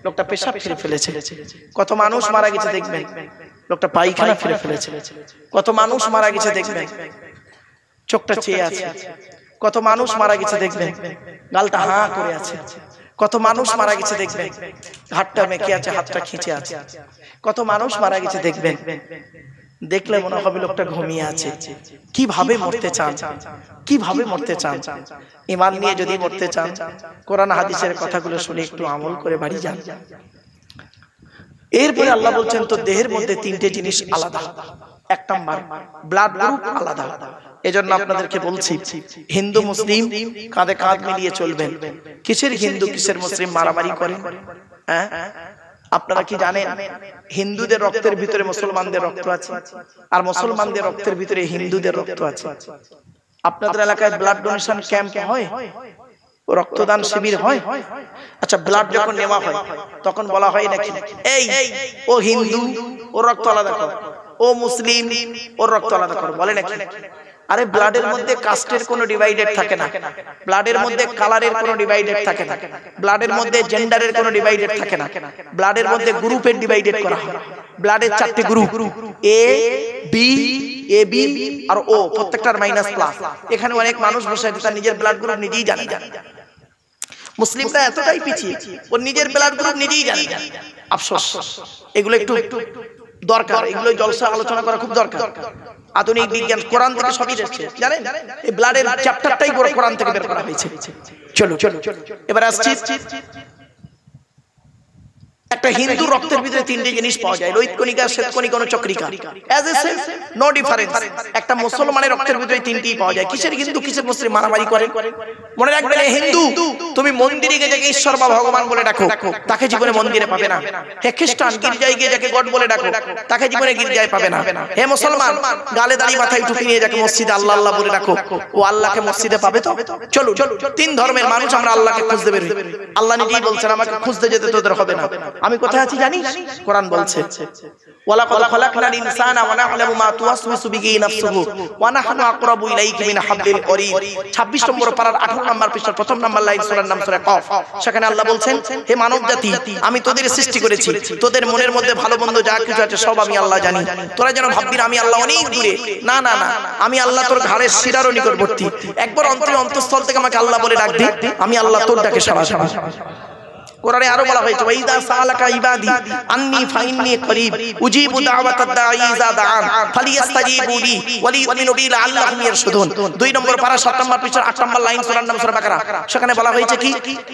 লোকটা পেশাব ফিরে ফেলেছে। কত মানুষ মারা গেছে দেখবেন, লোকটা পায়খানা ফিরে ফেলেছে। কত মানুষ মারা গেছে দেখবেন, চোখটা চেয়ে আছে। কত মানুষ মারা গেছে দেখবেন, গালটা হাঁ করে আছে। কত মানুষ মারা গেছে দেখবেন, হাতটা মেকে আছে, হাতটা খিঁচে আছে। কত মানুষ মারা গেছে দেখবেন, দেখলে মনে হবে লোকটা ঘুমিয়ে আছে। কিভাবে মরতে চান, কিভাবে মরতে চান? ঈমান নিয়ে যদি মরতে চান, কোরআন হাদিসের কথাগুলো শুনে একটু আমল করে বাড়ি যান। এরপরে আল্লাহ বলছেন, তো দেহের মধ্যে 3টে জিনিস আলাদা। 1 নাম্বার ব্লাড গ্রুপ আলাদা। এজন্য আপনাদেরকে বলছি, হিন্দু মুসলিম কাঁধে কাঁধ মিলিয়ে চলবেন। কিসের হিন্দু কিসের মুসলিম মারামারি করেন? হ্যাঁ, আপনারা কি জানেন হিন্দুদের রক্তের ভিতরে মুসলমানদের রক্ত আছে, আর মুসলমানদের রক্তের ভিতরে হিন্দুদের রক্ত আছে। আপনাদের এলাকায় ব্লাড ডোনেশন ক্যাম্প হয়, রক্তদান শিবির হয়। আচ্ছা, ব্লাড যখন নেওয়া হয় তখন বলা হয় নাকি, এই ও হিন্দু, ওর রক্ত আলাদা কর, ও মুসলিম, ওর রক্ত আলাদা কর, বলে নাকি? আরে ব্লাডের মধ্যে কাস্টের কোনো ডিভাইডেড থাকে না, ব্লাডের মধ্যে কালারের কোনো ডিভাইডেড থাকে না, ব্লাডের মধ্যে জেন্ডারের কোনো ডিভাইডেড থাকে না, ব্লাডের মধ্যে গ্রুপের ডিভাইডেড করা হয়। ব্লাডের 4টে group, A B, A B আর ও, প্রত্যেকটার মাইনাস+। এখানে অনেক মানুষ বসে আছে তার নিজের ব্লাড গ্রুপ নিজেই জানে না। মুসলিমরা এতটাই পিছিয়ে, ওর নিজের ব্লাড গ্রুপ নিজেই জানে না। আফসোস, এগুলো একটু দরকার, এগুলো জলসা আলোচনা করা খুব দরকার। আধুনিক বিজ্ঞান, কোরআন থেকে সবই এসেছে, জানেন? এই ব্লাডের চ্যাপ্টারটাই কোরআন থেকে বের করা হয়েছে। চলো এবার আসছি, একটা হিন্দু রক্তের ভিতরে 3টে জিনিস পাওয়া যায়, রোহিত কণিকা, শ্বেত কণিকা, চক্রিকা। As a same, no difference. একটা মুসলমানের রক্তের ভিতরে 3টিই পাওয়া যায়। কিসের হিন্দু কিসের মুসলিম মারামারি করে? মনে রাখবেন, হিন্দু তুমি মন্দিরে গিয়ে যাকে ঈশ্বর বা ভগবান বলে ডাকো, তাকে জীবনে মন্দিরে পাবে না। হে খ্রিস্টান, গির্জায় গিয়ে যাকে গড বলে ডাকো, তাকে জীবনে গির্জায় পাবে না। হে মুসলমান, গালে দাড়ি মাথায় টুপি নিয়ে যাকে মসজিদে আল্লাহ আল্লাহ বলে ডাকো, ও আল্লাহকে মসজিদে পাবে তো? চলো 3 ধর্মের মানুষ আমরা আল্লাহকে খুঁজতে বের হই। আল্লাহ নিজেই বলছেন, আমাকে খুঁজতে যেতে তোদের হবে না, আমি কোথায় আছি জানিস? কোরআন বলছে ওয়ালাকাদ খালাকনাল ইনসানা ওয়া না'লামু মা তুওয়াসওয়িসু বিহি নাফসুহু ওয়া নাহনু আকরাবু ইলাইহি মিন হাবলিল ওয়ারিদ। 26 নম্বর পারার 18 নম্বর পৃষ্ঠার প্রথম নম্বর লাইন, সূরার নাম সূরা কফ। সেখানে আল্লাহ বলছেন, হে মানব জাতি, আমি তোদের সৃষ্টি করেছি, তোদের মনের মধ্যে ভালো মন্দ যা কিছু আছে সব আমি আল্লাহ জানি। তোরা যেন ভাববি আমি আল্লাহ অনেক দূরে, না না না, আমি আল্লাহ তোর ঘাড়ের শিরারও নিকটবর্তী। একবার অন্তঃস্থল থেকে আমাকে আল্লাহ বলে ডাক দে, আমি আল্লাহ তোর ডাকে সাড়া দেব। কোরআনে আরো বলা হয়েছে, ওয়াইদা সালাকা ইবাদি আন্নী ফাইন্নী করিব উজিবু দাওয়াতাদ দাঈ ইযা দাআন ফালিয়াস্তাজিবু লি ওয়া লিইউমিনু বি লাআল্লাহুম ইয়ারশুদুন। 2 নম্বর পারা 7 নম্বর পৃষ্ঠার 8 নম্বর লাইন, সূরার নাম সূরা বাকারা। সেখানে বলা হয়েছে কি,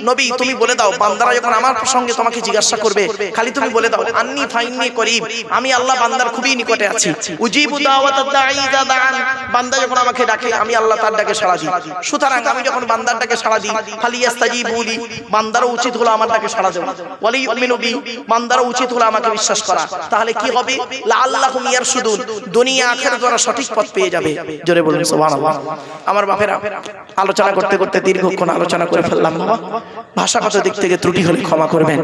নবী তুমি বলে দাও, বান্দারা যখন আমার প্রসঙ্গে তোমাকে জিজ্ঞাসা করবে, খালি তুমি বলে দাও আন্নী ফাইন্নী করিব, আমি আল্লাহ বান্দার খুবই নিকটে আছি। উজিবু দাওয়াতাদ দাঈ ইযা দাআন, বান্দা যখন আমাকে ডাকে আমি আল্লাহ তার ডাকে সাড়া দিই। সুতরাং আমি যখন বান্দার ডাকে সাড়া দিই, ফালিয়াস্তাজিবু লি, বান্দারও উচিত হলো আমার ডাকে সাড়া দেওয়া, ওয়া লিইউমিনু বি, বান্দারও উচিত হলো আমাকে বিশ্বাস করা। তাহলে কি হবে? লাআল্লাহুম ইয়ারশুদুন, দুনিয়া আখিরাত ওরা সঠিক পথ পেয়ে যাবে। জোরে বলুন সুবহানাল্লাহ। আমার বাপেরা, আলোচনা করতে করতে দীর্ঘক্ষণ আলোচনা করে ফেললাম বাবা, ভাষাগত দিক থেকে ত্রুটি হলে ক্ষমা করবেন।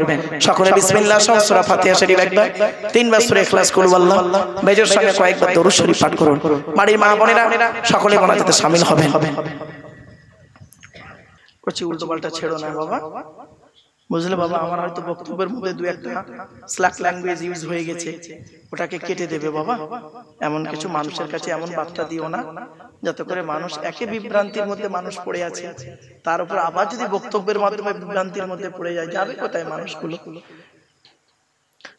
সকলে বিসমিল্লাহ সহ সূরা ফাতিহা শরীফ একবার, 3 বার সূরা ইখলাস কুল আল্লাহ, মেজর সঙ্গে কয়েকবার দরুদ শরীফ পাঠ করুন। বাড়ির মা বোনেরা সকলে মোনাজাতে শামিল হবেন। করছি উল্টো পাল্টা ছেড়ো না বাবা, বুঝলে বাবা? আমার হয়তো বক্তব্যের মধ্যে দু একটা স্ল্যাক ল্যাঙ্গুয়েজ ইউজ হয়ে গেছে, ওটাকে কেটে দেবে বাবা। এমন কিছু মানুষের কাছে এমন বার্তা দিও না যাতে করে মানুষ একে বিভ্রান্তির মধ্যে মানুষ পড়ে আছে, তার উপর আবার যদি বক্তব্যের মাধ্যমে বিভ্রান্তির মধ্যে পড়ে যায়, যাবে কোথায় মানুষগুলো?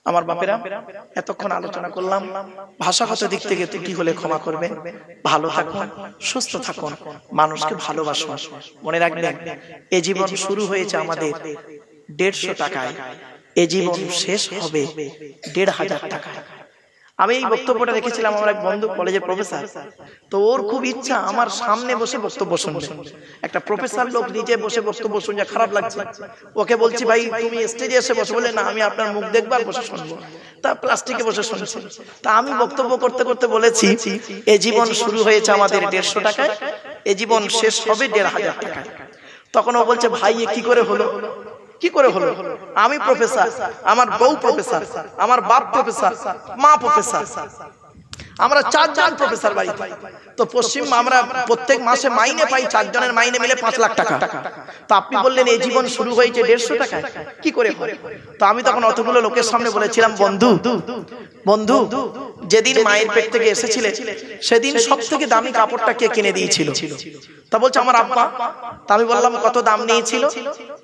আমার বাপেরা, এতক্ষণ আলোচনা করলাম, ভাষাগত দিক থেকে ত্রুটি হলে ক্ষমা করবেন। ভালো থাকুন, সুস্থ থাকুন, মানুষকে ভালোবাসুন। মনে রাখবেন, এ জীবন শুরু হয়েছে আমাদের 150 টাকায়, এ জীবন শেষ হবে 1500 টাকায়। আমি এই বক্তব্যটা দেখেছিলাম আমার এক বন্ধু, কলেজের প্রফেসর, তো ওর খুব ইচ্ছা আমার সামনে বসে বক্তব্য শুনবে। একটা প্রফেসর লোক নিজে বসে বক্তব্য শুনছে, খারাপ লাগছে। ওকে বলছি, ভাই তুমি স্টেজে এসে বসে। বলে না, আমি আপনার মুখ দেখবার বসে শুনবো। তা প্লাস্টিকে বসে শুনছে। তা আমি বক্তব্য করতে করতে বলেছি, এ জীবন শুরু হয়েছে আমাদের 150 টাকায়, এ জীবন শেষ হবে 1500 টাকায়। তখন ও বলছে, ভাই এ কি করে হলো? কি করে হলো? আমি প্রফেসর, আমার বউ প্রফেসর, আমার বাপ প্রফেসর, মা প্রফেসর, আমরা 4 জন প্রফেসর বাড়িতে। তো পশ্চিম আমরা প্রত্যেক মাসে মাইনে পাই, 4 জনের মাইনে মিলে 5 লাখ টাকা। তো আপনি বললেন এই জীবন শুরু হয়েছে 150 টাকায়, কি করে হয়? তো আমি তখন অতগুলো লোকের সামনে বলেছিলাম, বন্ধু বন্ধু, যেদিন মায়ের পেট থেকে এসেছিলে সেদিন সব থেকে দামি কাপড়টা কে কিনে দিয়েছিল? তা বলছে আমার আব্বা। তা আমি বললাম কত দাম নিয়েছিল?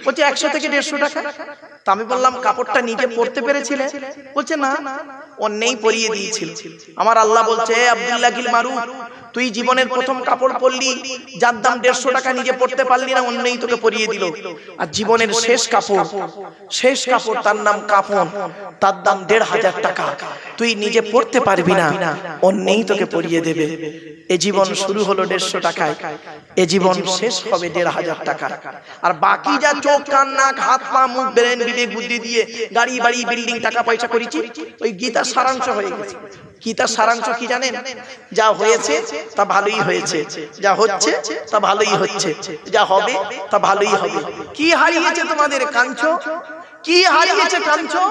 বলছে 100 থেকে 150 টাকা। তা আমি বললাম কাপড়টা নিজে পরতে পেরেছিলে? বলছে না, অন্যই পরিয়ে দিয়েছিল। আমার আল্লাহ বলছে, আব্দুল্লাহ গিল মারুফ, তুই জীবনের প্রথম কাপড় পরলি, যার দাম 150 টাকা, নিজে পরতে পারলি না, অন্যই তোকে পরিয়ে দিল। আর জীবনের শেষ কাপড়, তার নাম কাফন, তার দাম 1500 টাকা, তুই নিজে পরতে পারবি না, অন্যই তোকে পরিয়ে দেবে। এ জীবন শুরু হলো 150 টাকায়, এ জীবন শেষ হবে 1500 টাকা। আর বাকি যা চোখ কান নাক হাত পা মুখ ব্রেন বিবেক বুদ্ধি দিয়ে গাড়ি বাড়ি বিল্ডিং টাকা পয়সা করেছি, ওই গীতার সারাংশ হয়ে গেছে। গীতার সারাংশ কি জানেন? যা হয়েছে তা ভালোই হয়েছে, যা হচ্ছে তা ভালোই হচ্ছে, যা হবে তা ভালোই হবে। কি হারিয়েছে তোমাদের? কাঁদছো? কি হারিয়েছে? কাঁদছো?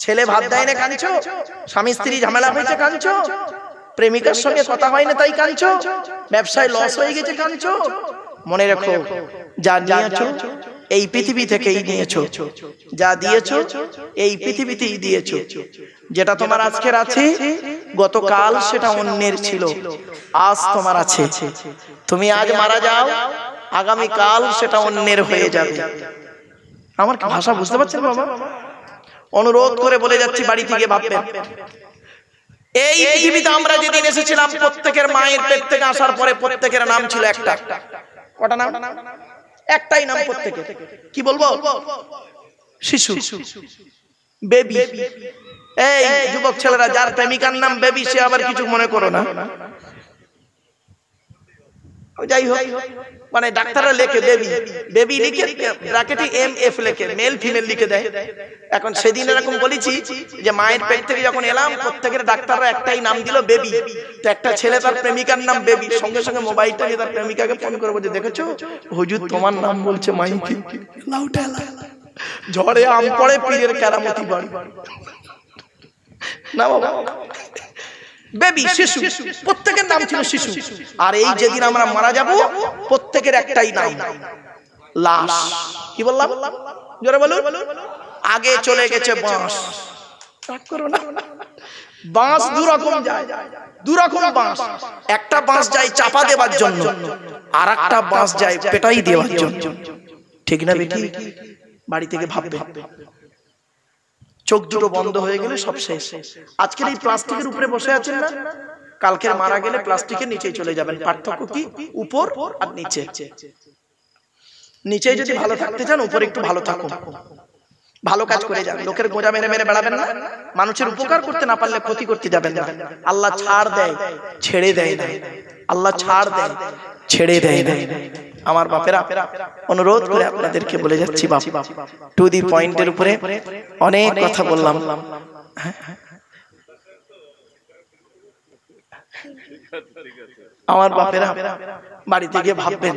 ছেলে ভাত দেয় না কাঁদছো? স্বামী স্ত্রী ঝামেলা হয়েছে কাঁদছো? প্রেমিকার সঙ্গে কথা হয় না তাই কাঁদছো? ব্যবসায় লস হয়ে গেছে কাঁদছো? মনে রাখো, যা নিয়েছো এই পৃথিবী থেকেই নিয়েছো, যা দিয়েছো এই পৃথিবীতেই দিয়েছো। যেটা তোমার আজকের আছে, গতকাল সেটা অন্যের ছিল, আজ তোমার আছে। তুমি আজ মারা যাও, আগামী কাল সেটা অন্যের হয়ে যাবে। আমার কি ভাষা বুঝতে পারছেন বাবা? অনুরোধ করে বলে যাচ্ছি, বাড়ি থেকে ভাববেন, এই পৃথিবীতে আমরা যেদিন এসেছিলাম, প্রত্যেকের মায়ের পেট থেকে আসার পরে প্রত্যেকের নাম ছিল একটা। কটা নাম? একটাই নাম প্রত্যেকের। কি বলবো? শিশু, বেবি। এই যুবক ছেলেরা, যার প্রেমিকার নাম বেবি, সে আবার কিছু মনে করো না। যাই হোক, মানে ডাক্তাররা লেখে বেবি, বেবি লিখে ব্র্যাকেটে MF লেখে, মেল ফিমেল লিখে দেয়। এখন সেদিন এরকম বলেছি যে মায়ের পেট থেকে যখন এলাম, প্রত্যেকের ডাক্তাররা একটাই নাম দিল, বেবি। তো একটা ছেলে তার প্রেমিকার নাম বেবি, সঙ্গে সঙ্গে মোবাইলটা নিয়ে তার প্রেমিকাকে ফোন করে বলছে, দেখেছো হুজুর তোমার নাম বলছে মাইকে, লাউটা ঝড়ে আম পড়ে পীরের কেরামতি বাড়ি না বাবা, বেবি শিশু, প্রত্যেকের নাম ছিল শিশু। আর এই যেদিন আমরা মারা যাব প্রত্যেকের একটাই নাম, লাশ। কি বললাম জোরে বলুন? আগে চলে গেছে বাঁশ, রাগ করো না, বাঁশ দু রকম যায়, দু রকম বাঁশ। একটা বাঁশ যায় চাপা দেওয়ার জন্য, আর একটা বাঁশ যায় পেটাই দেওয়ার জন্য। ঠিক না বেটি? বাড়ি থেকে ভাববে, চোখ দুটো বন্ধ হয়ে গেলে সব শেষ। আজকের এই প্লাস্টিকের উপরে বসে আছেন না, কালকের মারা গেলে প্লাস্টিকের নিচে চলে যাবেন। পার্থক্য কি? উপর আর নিচে। নিচে যদি ভালো থাকতে চান, উপরে একটু ভালো থাকুন, ভালো কাজ করে যান। লোকের গোঁজা মেরে মেরে বেড়াবেন না, মানুষের উপকার করতে না পারলে ক্ষতি করতে যাবেন না। আল্লাহ ছাড় দেয়, ছেড়ে দেয় না। আল্লাহ ছাড় দেয়, ছেড়ে দেয় না। আমার বাপেরা, অনুরোধ করে আপনাদেরকে বলে যাচ্ছি, বাপ টু দি পয়েন্টের উপরে অনেক কথা বললাম। আমার বাপেরা বাড়িতে গিয়ে ভাববেন,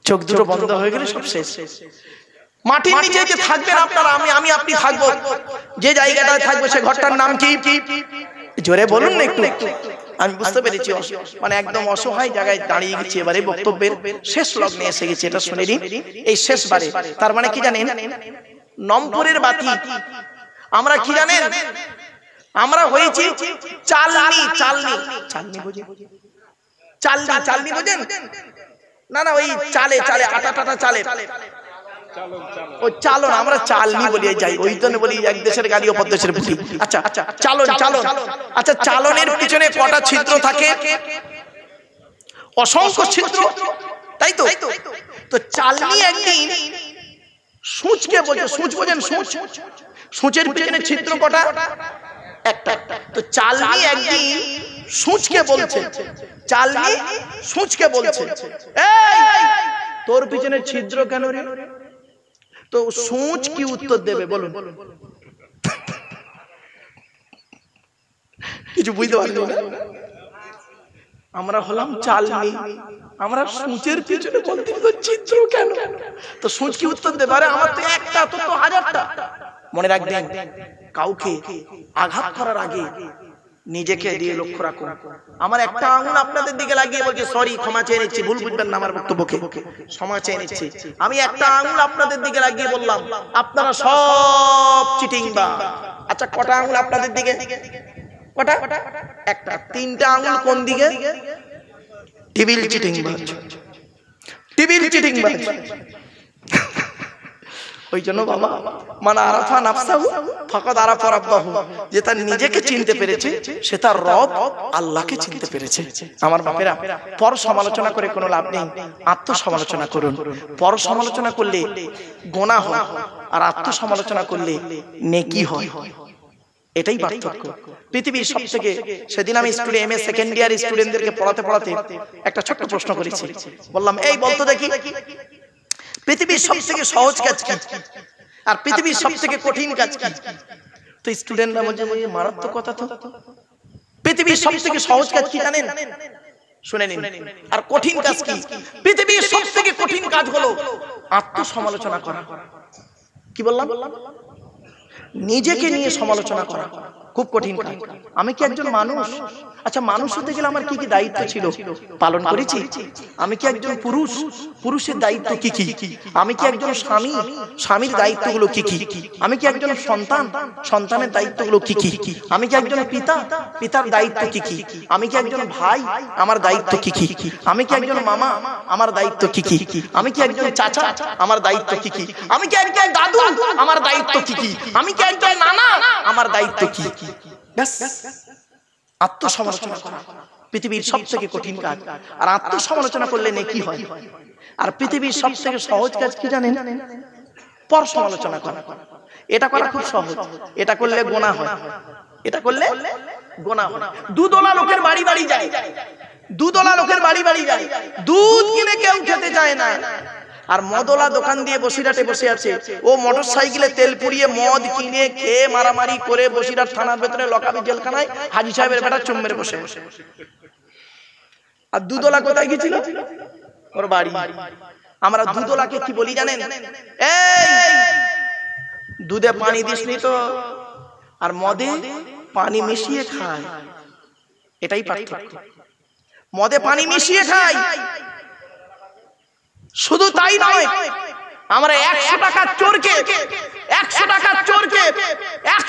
চোখ দুটো বন্ধ হয়ে গেলে সব শেষ। মাটির নিচে যে থাকবেন আপনারা, আমি আপনি থাকবো, যে জায়গাটায় থাকবো সে ঘরটার নাম কি? জোরে বলুন না একটু। আমি বুঝতে পেরেছি, মানে একদম অসহায় জায়গায় দাঁড়িয়ে গেছি। এবারে বক্তব্যের শেষ লগ্নে এসে গেছে, এটা শুনে নিন এই শেষ বারে। তার মানে কি জানেন? নম্বরের বাতি আমরা কি জানেন? আমরা হয়েছি চালনি। চালনি, চালনি বোঝেন? চালনি, চালনি বোঝেন না? না, ওই চালে চালে আটা টাটা চালে, ও চালন। আমরা চালনি বলি যাই, ওই জন্য বলি এক দেশের গাড়ি অপর দেশের বুঝি। আচ্ছা, চালন, চালন। আচ্ছা, চালনের পিছনে কটা ছিদ্র থাকে? অসংখ্য ছিদ্র, তাই তো? তো চালনি একদিন সূচকে বলছে, সূচ বোঝেন? সূচ, সূচের পিছনে ছিদ্র কটা? একটা। তো চালনি একদিন সূচকে বলছে, চালনি সূচকে বলছে, এই তোর পিছনে ছিদ্র কেন রে? তো সূচ কি উত্তর দেবে বলুন? কিছু বুঝতে পারছি না। আমরা হলাম চালনি, আমরা সূচের পিছনে বলতে ছিদ্র কেন? তো সূচ কি উত্তর দেবে? আরে আমার তো একটা, তো হাজারটা। মনে রাখবেন, কাউকে আঘাত করার আগে নিজেকে দিয়ে লক্ষ্য রাখুন। আমার একটা আঙুল আপনাদের দিকে লাগিয়ে বলছে সরি, ক্ষমা চেয়ে নিচ্ছি, ভুল বুঝবেন না আমার বক্তব্যকে, ক্ষমা চেয়ে নিচ্ছি। আমি একটা আঙুল আপনাদের দিকে লাগিয়ে বললাম আপনারা সব চিটিংবাজ। আচ্ছা, কটা আঙুল আপনাদের দিকে? কটা? একটা। তিনটা আঙুল কোন দিকে? টিবিল চিটিংবাজ, টিবিল চিটিংবাজ। ওই জন্য বাবা, মান আরাফা নাফসাহু ফাকাদ আরাফা রাব্বাহু, যে তার নিজেকে চিনতে পেরেছে সে তার রব আল্লাহকে চিনতে পেরেছে। আমার বাপেরা, পর সমালোচনা করে কোনো লাভ নেই, আত্মসমালোচনা করুন। পর সমালোচনা করলে গুনাহ হয়, আর আত্মসমালোচনা করলে নেকি হয়। এটাই পার্থক্য। পৃথিবীর সবথেকে, সেদিন আমি স্টুডেন্ট এমএ সেকেন্ড ইয়ার স্টুডেন্টদেরকে পড়াতে পড়াতে একটা ছোট্ট প্রশ্ন করেছি। বললাম, এই বলতো দেখি, পৃথিবীর সবথেকে সহজ কাজ কি আর পৃথিবীর সবথেকে কঠিন কাজ কি? তো স্টুডেন্টরা বলছে, মারাত্মক কথা তো। পৃথিবীর সবথেকে সহজ কাজ কি জানেন? শুনে নিন। আর কঠিন কাজ কি? পৃথিবীর সবথেকে কঠিন কাজ হলো আত্মসমালোচনা করা। কি বললাম? নিজেকে নিয়ে সমালোচনা করা খুব কঠিন কাজ। আমি কি একজন মানুষ? আচ্ছা, মানুষ হতে গেলে আমার কি কি দায়িত্ব ছিল পালন করেছি? আমি কি একজন পুরুষ? পুরুষের দায়িত্ব কি কি? আমি কি একজন স্বামী? স্বামীর দায়িত্বগুলো কি কি? আমি কি একজন সন্তান? সন্তানের দায়িত্বগুলো কি কি? আমি কি একজন পিতা? পিতার দায়িত্ব কি কি? আমি কি একজন ভাই? আমার দায়িত্ব কি কি? আমি কি একজন মামা? আমার দায়িত্ব কি কি? আমি কি একজন চাচা? আমার দায়িত্ব কি কি? আমি কি একজন দাদু? আমার দায়িত্ব কি কি? আমি কি একজন নানা? আমার দায়িত্ব কি? ব্যাস, আত্মসমালোচনা করা পৃথিবীর সবথেকে কঠিন কাজ। আর আত্মসমালোচনা করলে নেকি হয়। আর পৃথিবীর সবথেকে সহজ কাজ কি জানেন? পর সমালোচনা করা। এটা করা খুব সহজ, এটা করলে গোনা হয়, এটা করলে গোনা হয়। দুধওয়ালা লোকের বাড়ি বাড়ি যায়, দুধওয়ালা লোকের বাড়ি বাড়ি যায়, দুধ কিনে কেউ খেতে চায় না। আর মদওয়ালা দোকান দিয়ে বসিরহাটে বসে আছে, ও মোটর সাইকেলে তেল পুড়িয়ে মদ কিনে খেয়ে মারামারি করে বসিরহাট থানার ভেতরে লকাবি জেলখানায় হাজী সাহেবের বেটা চুম মেরে বসে। আর দুধওয়ালা কোথায় গেছিল? ওর বাড়ি। আমরা দুধওয়ালাকে কি বলি জানেন? এই দুধে পানি দিসনি তো, আর মদে পানি মিশিয়ে খায়, এটাই পার্থক্য। মদে পানি মিশিয়ে খায়। শুধু তাই নয়, আমরা 100 টাকার চোরকে 100 টাকার চোরকে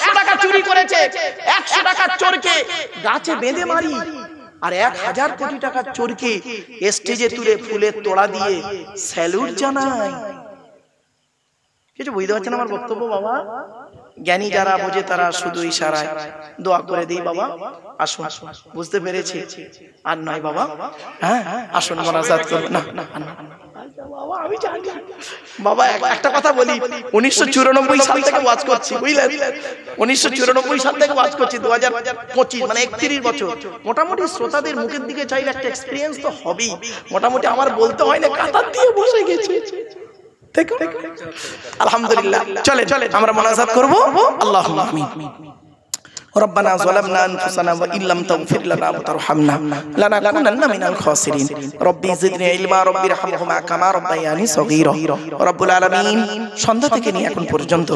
100 টাকা চুরি করেছে 100 টাকার চোরকে গাছে বেঁধে মারি, আর 1000 কোটি টাকার চোরকে স্টেজে তুলে ফুলের তোড়া দিয়ে স্যালুট জানাই। কিছু বুঝতে পারছেন আমার বক্তব্য বাবা? জ্ঞানী যারা বোঝে তারা শুধু ইশারায় দোয়া করে দিই, বাবা আসুন, বুঝতে পেরেছি আর নয় বাবা, হ্যাঁ আসুন মোনাজাত করুন। না না বাবা আমি জানি বাবা, একটা কথা বলি, 1994 সাল থেকে ওয়াজ করছি, বুঝলেন? 1994 সাল থেকে ওয়াজ করছি, 2025 মানে 31 বছর। মোটামুটি শ্রোতাদের মুখের দিকে চাইলে একটা এক্সপেরিয়েন্স তো হবেই। মোটামুটি আমার বলতে হয় না, কাতার দিয়ে বসে গেছে। আলহামদুলিল্লাহ, চলেন আমরা মোনাজাত করব। আল্লাহুম্মা আমিন। ربنا ظلمنا أنفسنا وإن لم تغفر لنا وترحمنا لنكونن من الخاسرين ربي زدني علما ربي ارحمهما كما ربياني صغيرا রব্বুল আলামিন। সন্ধ্যা থেকে নিয়ে এখন পর্যন্ত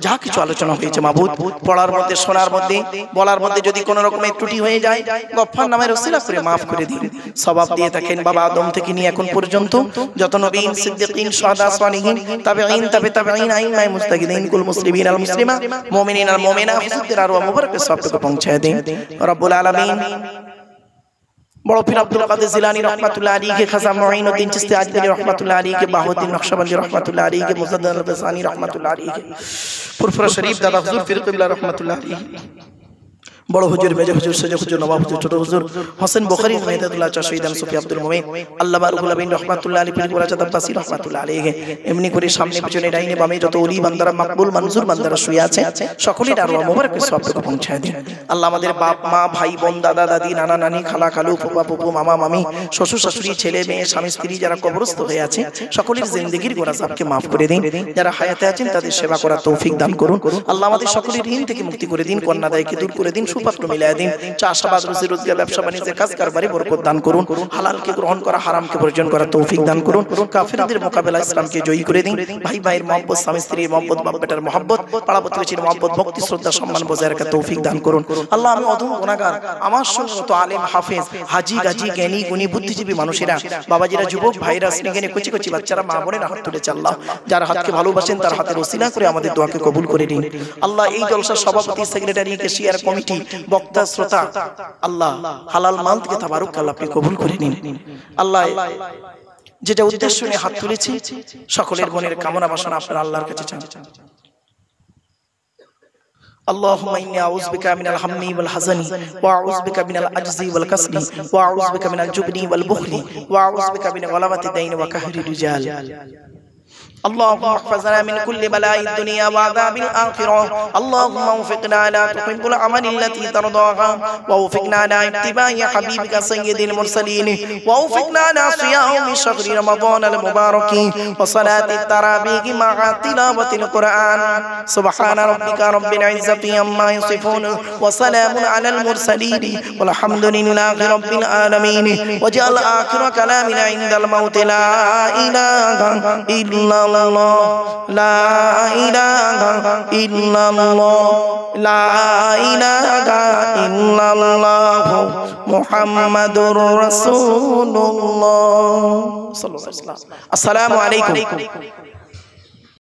যা কিছু আলোচনা হয়েছে মাবুদ, পড়ার মধ্যে, শোনার মধ্যে, বলার মধ্যে যদি কোনো রকমের ত্রুটি হয়ে যায়, গফফার নামের ওসিলা করে মাফ করে দিন। সওয়াব দিয়ে থাকেন বাবা আদম থেকে নিয়ে এখন পর্যন্ত যত নবীন, সিদ্দিকিন, শুহাদা, সালিহিন, তাবেঈন, তাবেঈন, আইম্মায়ে মুজতাহিদিন, কুল মুসলিমিন আল মুসলিমা, মুমিনিন আল মুমিনা, হুজুরদের আরওয়াহ মুবারক सबको पहुंचाए दें रब्बुल आलमीन। बड़ो पीर अब्दुल कादिर जिलानी रहमतुल्लाह अलैहि के, खज़ा मुईनुद्दीन चिश्ती अजदली रहमतुल्लाह अलैहि के, बाहुद्दीन नक्शबंदी रहमतुल्लाह अलैहि के, मुज़द्दद अल-बसानी रहमतुल्लाह अलैहि के, फुरफुरा शरीफ दादा हुजूर पीर क़िबला रहमतुल्लाह अलैहि, बड़ो हुजूर, मेजर हुजूर, सजो हुजूर, नवाब हुजूर, छोटो हुजूर, हसन बुखारी, मेहदतुल्लाह चा, शहीद सुफी अब्दुल मुमीन, अल्लाह बारुल आमीन रहमतुल्लाह अलैहि, पीर गोरा अब्बासी रहमतुल्लाह अलैहि। এমনি করে সামনে পিছনে ডাইনে বামে যত ওলি বান্দারা, মাকবুল মনজুর বান্দারা শুয়ে আছে, সকলের আরওয়াহ মুবারক সবটুকু পৌঁছায় দিন। আল্লাহ আমাদের বাপ মা, ভাই বোন, দাদা দাদি, নানা নানি, খালা খালু, ফুফা ফুফু, মামা মামি, শ্বশুর শাশুড়ি, ছেলে মেয়ে, স্বামী স্ত্রী যারা কবরস্থ হয়ে আছে, সকলের জিন্দেগির গুনাহ সবকে মাফ করে দিন। যারা হায়াতে আছেন তাদের সেবা করার তৌফিক দান করুন। আল্লাহ আমাদের সকলের ঋণ থেকে মুক্তি করে দিন, কন্যাদায়কে দূর করে দিন, সুপাত্র মিলায় দিন। চাষাবাদ, রুজি রোজগার, ব্যবসা বাণিজ্যে কাজ কারবারে বরকত দান করুন। হালালকে গ্রহণ করা, হারামকে বর্জন করার তৌফিক দান করুন। কাফিরদের মোকাবেলা ইসলামকে জয়ী করে দিন। ভাই ভাইয়ের মহব্বত, স্বামী স্ত্রীর মহব্বত, বাপ বেটার মহব্বত, পাড়া প্রতিবেশীর মহব্বত, ভক্তি শ্রদ্ধা সম্মান বজায় রাখার তৌফিক দান করুন। আল্লাহ আমি অধম গুনাহগার, আমার সঙ্গে মতো আলেম, হাফেজ, হাজি, গাজী, জ্ঞানী, গুণী, বুদ্ধিজীবী মানুষেরা, বাবাজিরা, যুবক ভাইরা, স্নেহে কচি কচি বাচ্চারা, মা বোনেরা হাত তুলেছে। আল্লাহ যার হাতকে ভালোবাসেন তার হাতের ওসিলা করে আমাদের দোয়াকে কবুল করে নিন। আল্লাহ এই জলসার সভাপতি, সেক্রেটারি, কেশিয়ার কমিটি, বক্তা, শ্রোতা, আল্লাহ হালাল মাল থেকে তাবারুক আল্লাহ আপনি কবুল করে নিন। আল্লাহ যেটা উদ্দেশ্য নিয়ে হাত তুলেছি, সকলের মনের কামনা বাসনা আপনার আল্লাহর কাছে চান। اللهم إني أعوذ بك من الهم والحزن وأعوذ بك من العجز والكسل وأعوذ بك من الجبن والبخل وأعوذ بك من غلبة الدين وقهر الرجال اللهم احفظنا من كل بلاء الدنيا وعذاب الآخرة اللهم وفقنا على تحب العمل التي ترضاها ووفقنا على اتباع حبيبك سيد المرسلين ووفقنا على صيام شهر رمضان المبارك وصلاة التراويح مع تلاوة القرآن سبحان ربك رب العزة عما يصفون وسلام على المرسلين والحمد لله رب العالمين وجعل آخر كلامنا عند الموت لا إله إلا الله لا إله إلا الله لا إله إلا الله محمد رسول الله صلى الله عليه وسلم السلام عليكم